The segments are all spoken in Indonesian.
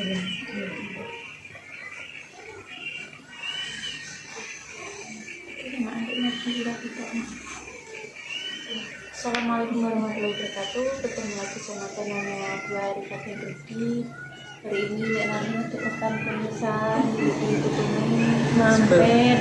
Assalamualaikum warahmatullahi wabarakatuh. Ketemu lagi sama channelnya Dua Rifat Hendriki. Hari ini Mbak Nani tekan pemirsa di tutupi mampir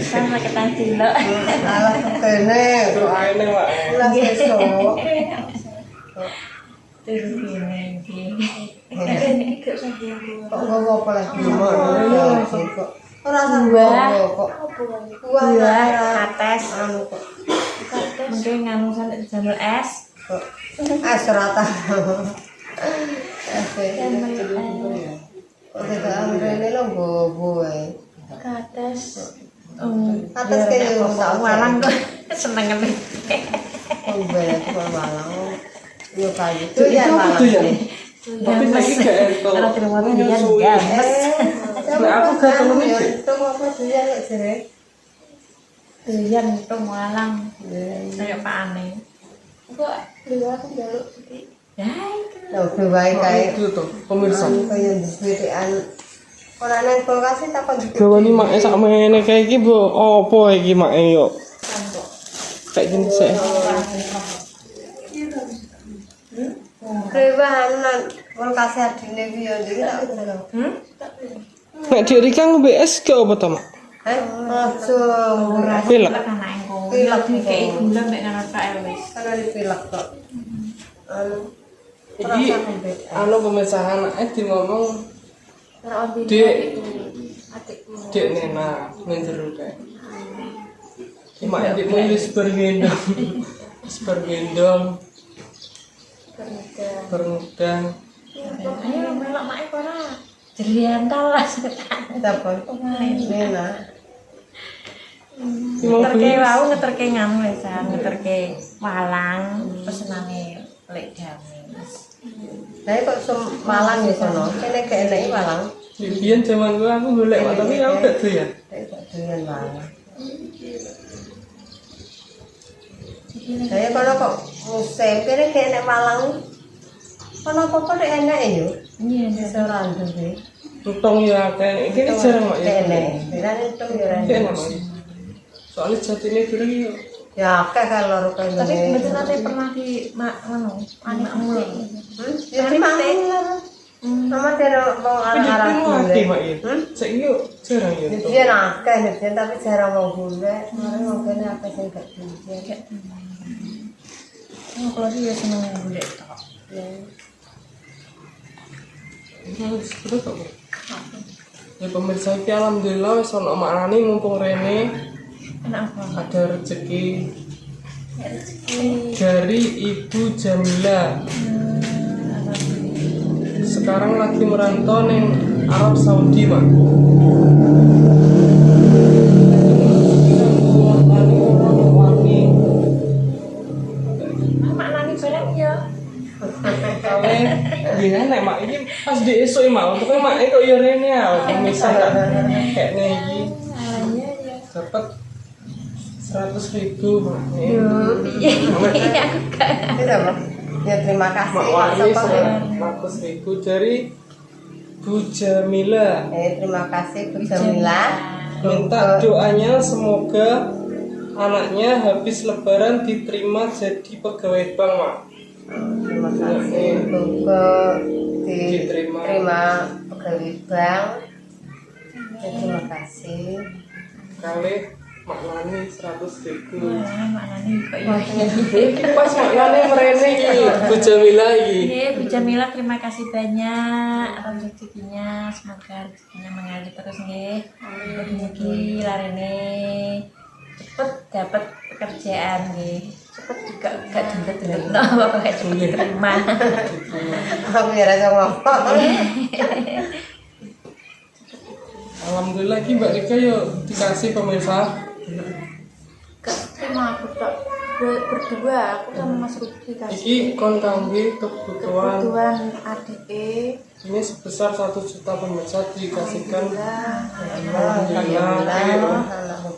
sama ketan cilok. Alah ketene doaine Pak. Ulah sesuk. Terus ini Kok ngomong apa lagi? Kok ora sanggup kok. Buah ates anu kok. mungkin nganu sampe jamur es. Es rata. Es. Kok tidak amrene lho bobo ae. Ates Atas kaya walang kok seneng ngene. Mbak walang. Yo kayu itu ya malang. Tapi lagi gak entuk. Kalau di rumah dia games. Aku gak telu iki. Itu apa dia lek jere? Doyan itu malang. Kayak pane. Kok liwat njaluk iki. Ya itu. Lho bae kae. Itu tuh pemirsa. Kaya disedekan ora nang kulkas takon Gawani mak sak mene kayak iki mbok opo iki mak yo. Kayak gini sih. Rewan nang kulkas adine iki yo iki tak ngono. Nek Dik Rika ngombe es gak apa to mak? Langsung Pilek. Pilek Kayak gula mek ngono tok wis. Kalau dipilek kok. Anu Iki anu pemirsa anake di ngomong Ora ombe Dik. adikku. Dik Nena menjeru kae. Iki mak dik wis bergendong. Wis bergendong. Bermuda. Ayo melok mak ora. Jerian talas. telepon. Nena. Ngeterke wau ngeterke nganu wis, ngeterke walang pesenane lek gamis. Lah kok Malang ya sono. Kene gak enek Malang. Biyen jaman gua aku golek Mak, tapi aku gak doyan. Kok dengan Malang. Saya kalau kok musim kene gak enek Malang. Kono apa-apa nek enek yo. Iya, Ora ndek. Tutong ya kayak ini jarang mak ya. Enek. Birane itu yo ora. Enak mak. Soalnya jatine durung yo. Ya akeh kan loro kene. tapi mboten nate pernah di ngono, anakmu. Ya di mana? Mama dene wong arah-arah Mati mak bule. ya. Saiki yo jarang yo. Dia akeh nek tapi jarang wong bule. Mare wong kene akeh sing gak dijen. Kalau dia seneng golek tok. Ya pemirsa iki alhamdulillah wis ana maknane mumpung rene Enak apa? ada rezeki dari Ibu Jamila. Sekarang lagi merantau ning Arab Saudi, Mak. Maknane barang ya. Kawe iya nek mak iki pas di esuk mak, untuk mak kok yo rene ya, pemirsa kayak iki. Dapat 100.000 mak. Piye aku gak. Tidak, Mak. Ya terima kasih. Mak Wali 100.000 dari Bu Jamila. Terima kasih Bu Jamila. Minta doanya semoga anaknya habis lebaran diterima jadi pegawai bank, Mak. Terima kasih semoga diterima pegawai bank. Terima kasih. Kali maknane 100.000. Maknane kok ya. Iki pas maknane mrene iki Bu Jamila iki. Bu Jamila, terima kasih banyak atas rezekinya, semoga rezekinya mengalir terus nggih. Mugi-mugi larene cepet dapat pekerjaan nggih. Cepet juga gak dendet-dendet apa kayak cepet diterima. Aku ya rasa ngomong. Alhamdulillah iki Mbak Rika yo dikasih pemirsa. Gak terima aku tak berdua, aku sama Mas Rudi kasih. Iki kon kangge kebutuhan. Kebutuhan adik Ini sebesar 1 juta pemirsa dikasihkan. Alhamdulillah.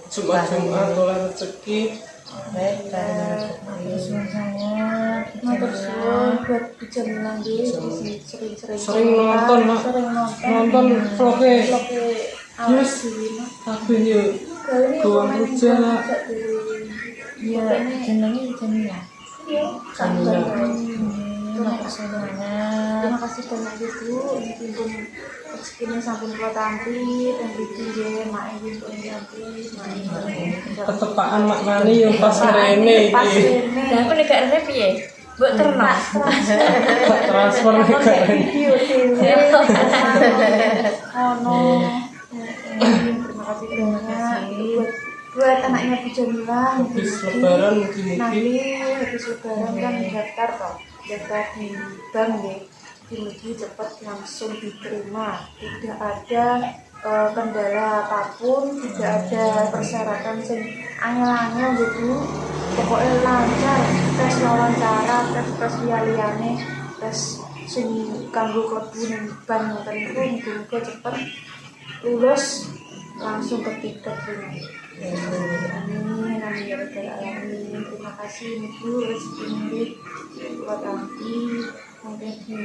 Jumat oleh rezeki Suwun sangat. Matur suwun buat Bijamilah nggih sering-sering Sering nonton, Mak. sering Nonton vlognya. vlognya Yes. awak dhewe Mak. Kabeh yo Kali ini Goang komen Puja. Iya, jenenge Jamila. Iya, Jamila. Matur suwun banget. terima kasih banyak Ibu, ini pun rezekinya sampun kula tampi, dan iki nggih mak iki pun tampi, ketepaan maknane yo pas rene pas iki. rene. Lah aku nek gak rep piye? Mbok terno. Transfer nek gak rene. Video dhewe. Ono. Terima kasih banyak buat anaknya Bu Jamila. Habis lebaran mungkin Nanti iki habis lebaran kan daftar toh, daftar di bank ya. Mugi cepat langsung diterima, tidak ada kendala apapun, tidak ada persyaratan sing angel-angel gitu. Pokoknya lancar, tes wawancara, tes liyane, tes sing kanggo klebu ning bank ngoten niku muga-muga cepet lulus langsung ke tiket ini. Amin, amin ya rabbal alamin. Terima kasih Ibu rezeki nggih kula tampi mungkin di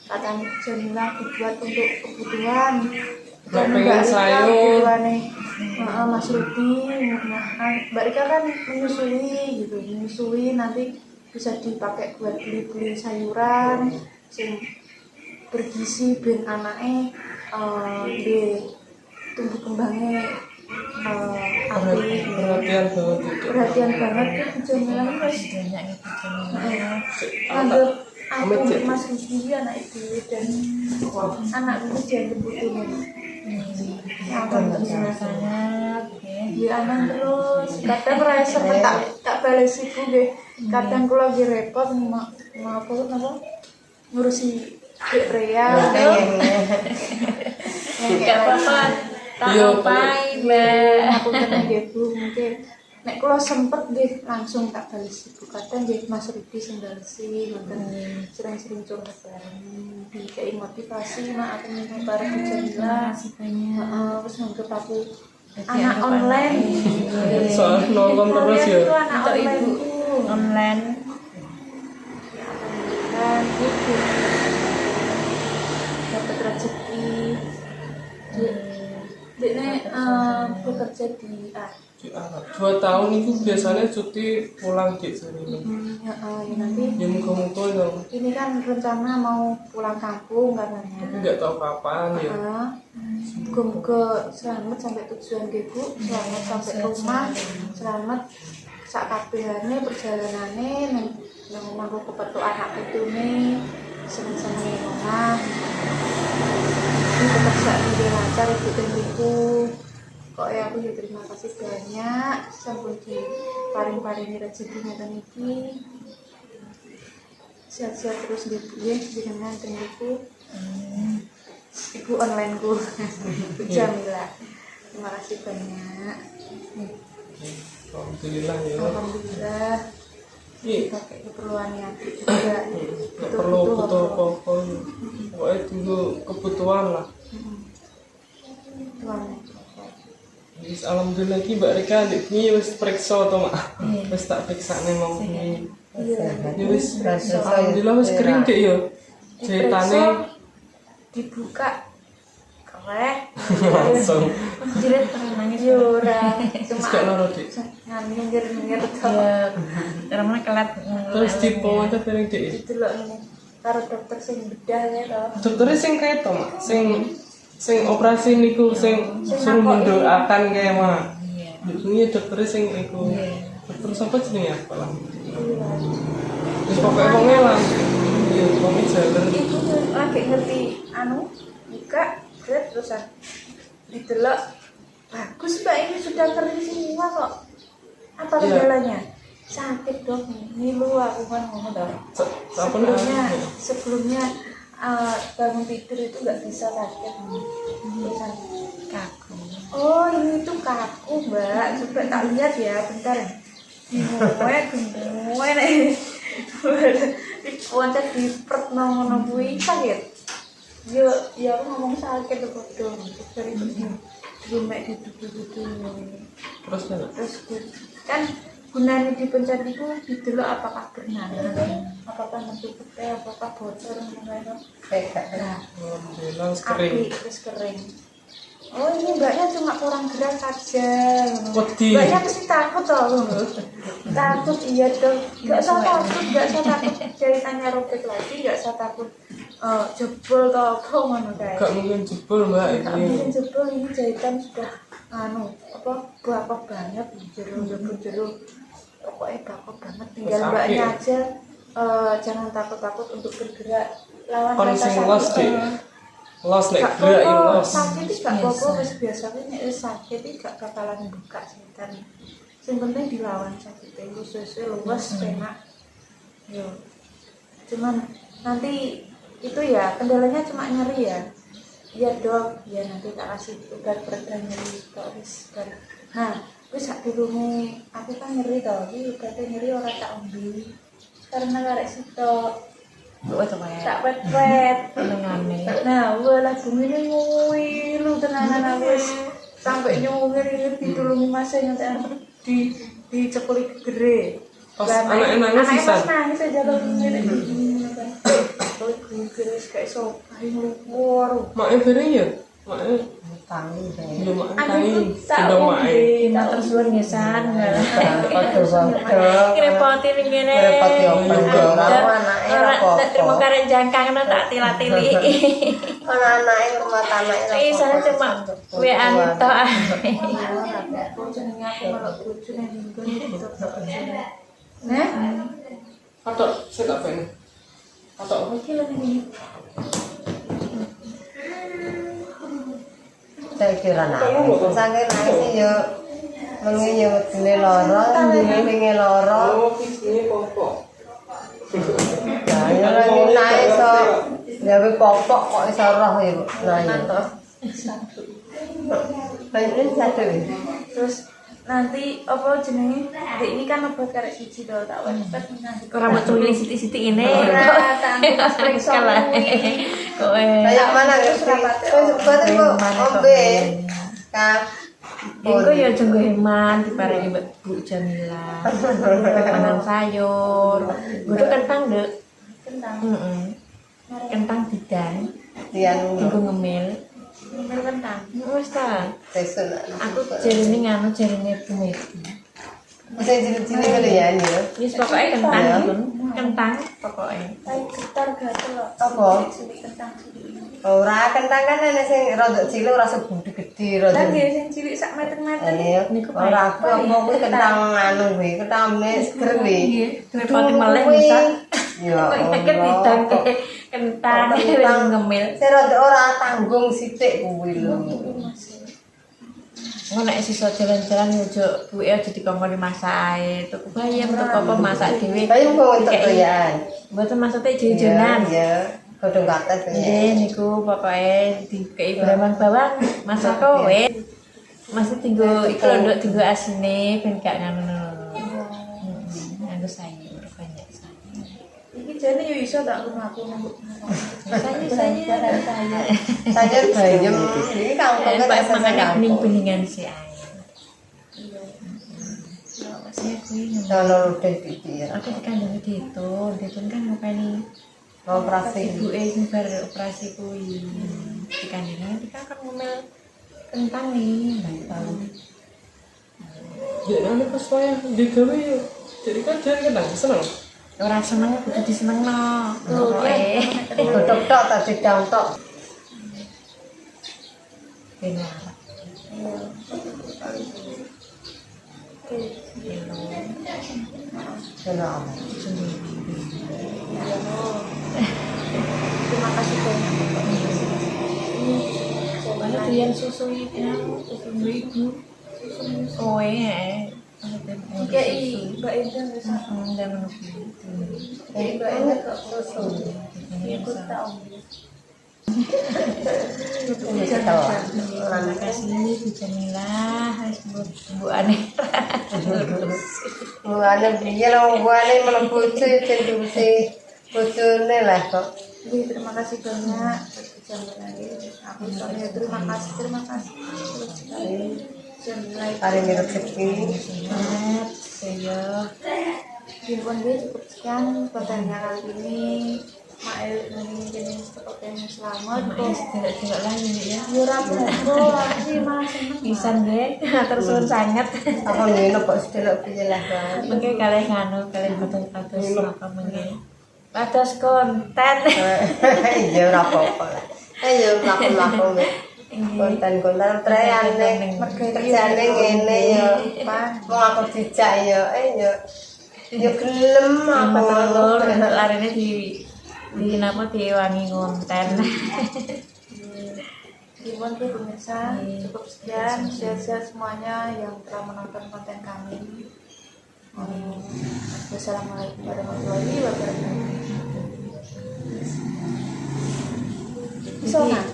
katanya Jamila dibuat untuk kebutuhan dan pengen sayur. kebutuhannya Mas Rudi, Mbak Rika kan menyusui nanti bisa dipakai buat beli-beli sayuran sing bergizi ben anaknya di tumbuh kembangnya apik. perhatian banget itu. Perhatian banget kan Jamila wis Banyak ibu Jamila. nganggep aku Mas Rudi anak itu dan anak itu jangan kebutuhan. Matur suwun sangat. Di anak terus kadang rasa tak bales ibu deh. Kadang kula lagi repot mau apa ngurusi Dek Rea. Gak apa-apa. Tak Iya, apa-apa, Mbak. Aku tenang deh Bu, mungkin nek kula sempet deh langsung tak bales ibu. Kadang deh Mas Rudi sing balesi, mboten sering-sering curhat bareng. Dikai motivasi mak aku minta bareng Bu Jamila. Makasih banyak. Terus nganggep aku Jadi anak anggap online. Soal nonton terus Kalian ya. itu anak Untuk online ibu Bu. online. Dan itu dapat rezeki. Dia bekerja di 2 tahun itu biasanya cuti pulang di sini. ya nanti Ya muka-muka dong. ini kan rencana mau pulang kampung Tapi katanya. nggak tahu kapan ya. Moga-moga selamat sampai tujuan deh Bu, selamat sampai rumah, selamat sak kabehane perjalanane nang mangko kepethuk anak putune seneng-seneng omah. Ini tetap sak lancar Ibu dan Ibu. Kok ya aku ya terima kasih banyak sampun di paring-paringi rezeki ngoten iki. Sehat-sehat terus nggih Bu ya jenengan ten Ibu. Ibu online ku. Bu Jamila. Terima kasih banyak. Alhamdulillah ya. Alhamdulillah. Iya. Pakai keperluan yang juga. Nggak perlu butuh apa-apa. Pokoknya tunggu kebutuhan lah. Tuhan. Wis alhamdulillah iki Mbak Rika ndek iki wis periksa to, Mak. Wis tak periksane mau iki. Iya. Ya wis alhamdulillah wis kering Dek ya. Jahitane Dibuka kereh langsung. Jirit pengen nangis. ora Wis cuma gak loro Dik. minggir-minggir Ya, ramai kelat. Terus dipomo piring Dik. didelok ngene karo dokter sing bedah ya to. Dokternya sing kae to, Mak. Sing operasi niku sing suruh mendoakan kae, Mak. Iya. Ini dokternya sing iku. Dokter sapa jenenge apa lah? Iya. Wis pokoke wonge langsung. Iya, wonge jalan. Iku lagi ngerti buka terusan didelok bagus Mbak ini sudah kering semua kok. Apa Iya. gejalanya? Sakit dok, ngilu aku kan ngomong dong. Sebelumnya bangun tidur itu nggak bisa sakit. Terusan Kaku. oh ini tuh kaku Mbak, coba tak lihat ya bentar. Gemoy nih. Loncat di perut ngono kuwi sakit. Yo, ya aku ngomong sakit tuh dong. Dari itu gemek gitu. Terus kan? Terus kan gunanya dipencet itu didelok apakah bernanas, apakah metu pete, apakah bocor ngono. Nah, Alhamdulillah kering. api terus kering. Oh ini mbaknya cuma kurang gerak saja. Wedi. Mbaknya pasti takut toh. Takut iya dong. Gak usah takut jahitannya robek lagi, gak usah takut jebol toh apa ngono kae. Gak mungkin jebol mbak Gak ini. mungkin jebol, ini jahitan sudah bakok banget jero pokoknya bakok banget. Tinggal Terus mbaknya api. aja jangan takut untuk bergerak lawan Kon rasa sing los sakit. dik. Los nek Gak gerak ya apa-apa, los. sakit itu gak apa-apa, wis biasanya nek wis sakit iki gak bakalan buka setan. Sing penting dilawan sakit itu sesuai luwes penak. Yo. Cuman nanti itu ya kendalanya cuma nyeri ya. Iya dok, ya nanti tak kasih obat pereda nyeri kok wis bar. Nah, wis sak durunge aku kan nyeri to, iki obatnya nyeri ora tak ombe. Karena karek sitok Buat apa ya? tak wet-wet. Menengane. Nah, wala bumine ngilu tenanan aku wis sampai nyungir ini ditulungi Mas nganti dicepuli gegere. Pas anaknya nangis Anaknya sisan. pas nangis aja lho ngene iki. Cepuli gegere kayak sopai nglupur. Maknya bareng ya. Maknya Tangi deh. belum makan Aku tangi. tuh tak Sudah ombe, makan. Kita terus suwun ngesan. Aduh bangga. Ngerepotin ngene. Repoti apa kamu anaknya Ora apa? terima karek jangkang nang tak tilatili. Kan anaknya rumah tanahnya. Isa cuma WA tok. Jenenge aku melok bojone dinggon itu. Nah, Katok, saya tak pengen. Katok apa? iki lho iki. Saya kira nangis. Saking nangis yo mengi yo wedine lara, wingi lara. Oh, ini pokok. Nah, yo lagi naik so gawe popok kok iso roh ya, Bu. Nah, ya. Ini satu ya. Terus nanti apa jenenge? Dek ini kan obat karek siji to, tak wet-wet nanti. Ora mau cuwili sithik-sithik ini. Ora, tak anggo pas periksa Kalah. kuwi. Kowe. Kayak mana ya? Wis buat ibu ombe. Kak. Iku ya jenggo heman diparingi Mbak Bu Jamila. Mangan sayur. Guru kentang, Dek. Kentang. Heeh. Kentang bidang, Dian dienggo ngemil. Ngemil kentang. Wis ta. sesun. Aku jarine nganu jarine Bu Megi. Bisa cilik-cilik kali ya ini ya. Wis pokoke kentang, Bun. Kentang pokoke. Kayak getar gatel lho. Apa? Cilik kentang cilik. Ora kentang kan ana sing rada cilik ora segede gede rada. Kan dia sing cilik sak meter-meter. Iya, ora aku kuwi kentang anu kuwi, kentang seger kuwi. Nggih, repoti meleh bisa. Ya Kentang Allah. kentang Kentang ngemil. Saya rada ora tanggung sithik kuwi lho. Ngono nek sisa jalan-jalan yo ojo buke aja dikongkoni masak ae. Tuku bayam tuku apa masak dhewe. Bayam kok entuk ya. Mboten maksudnya jajanan. Ya, godhong kates ya. Nggih niku pokoke dikei bawang bawang masak kowe. Masih tinggo iku lho nduk tinggo asine ben gak ngono. Nganggo sayur banyak sayur. Iki jane yo iso tak rumahku nunggu. Sayur. Saya bayam iki kangkung kan Pak asal mangane kangkung. bening-beningan si air. Saya kuwi ngono. Kalau udah pikir, Aku dikandani Detun kan ngopeni operasi. ibuke sing bar operasi kuwi. Dikandani nanti kan ngomel kentang nih, nggak tahu. Ya nanti pas saya digawe ya. Jadi kan dia kentang seneng. Ora seneng kudu disenengno. Pokoke Godhong tok tadi dang tok. benar. Kenapa? Terima kasih banyak. Soalnya dia susu itu, susu ibu. Oh ya. Kayak Mbak Indah wis Udah menunggu. Mbak Indah kok susu. Ini Ikut tak om. Ini kita Terima kasih Bu Jamila, harus Bu Aneh. Mulane piye lho buane mlebu cendusi bojone lah kok. Jadi terima kasih banyak Jamila ini. Aku soalnya terima kasih. Jamila Paling rezeki. Sehat, sedaya. Mungkin dia cukup sekian kontennya kali ini. Mael ini jenis kontennya selamat kok. Tidak lagi ya. Yura bro, aku malah seneng. Pisan nggih, terus suwun sanget. Aku ngene kok sedelok piye lah kan. Mungkin kalian nganu, kalian patos apa mungkin. Patos konten. Iya ora apa-apa. Ayo mlaku-mlaku konten-konten treyane kerjane ngene ya. Wong aku dijak ya, ya gelem aku. Matur larene di napa diwangi konten. Gimana tuh pemirsa, cukup sekian, sehat-sehat semuanya yang telah menonton konten kami. Wassalamualaikum warahmatullahi wabarakatuh. Bisa, Nak?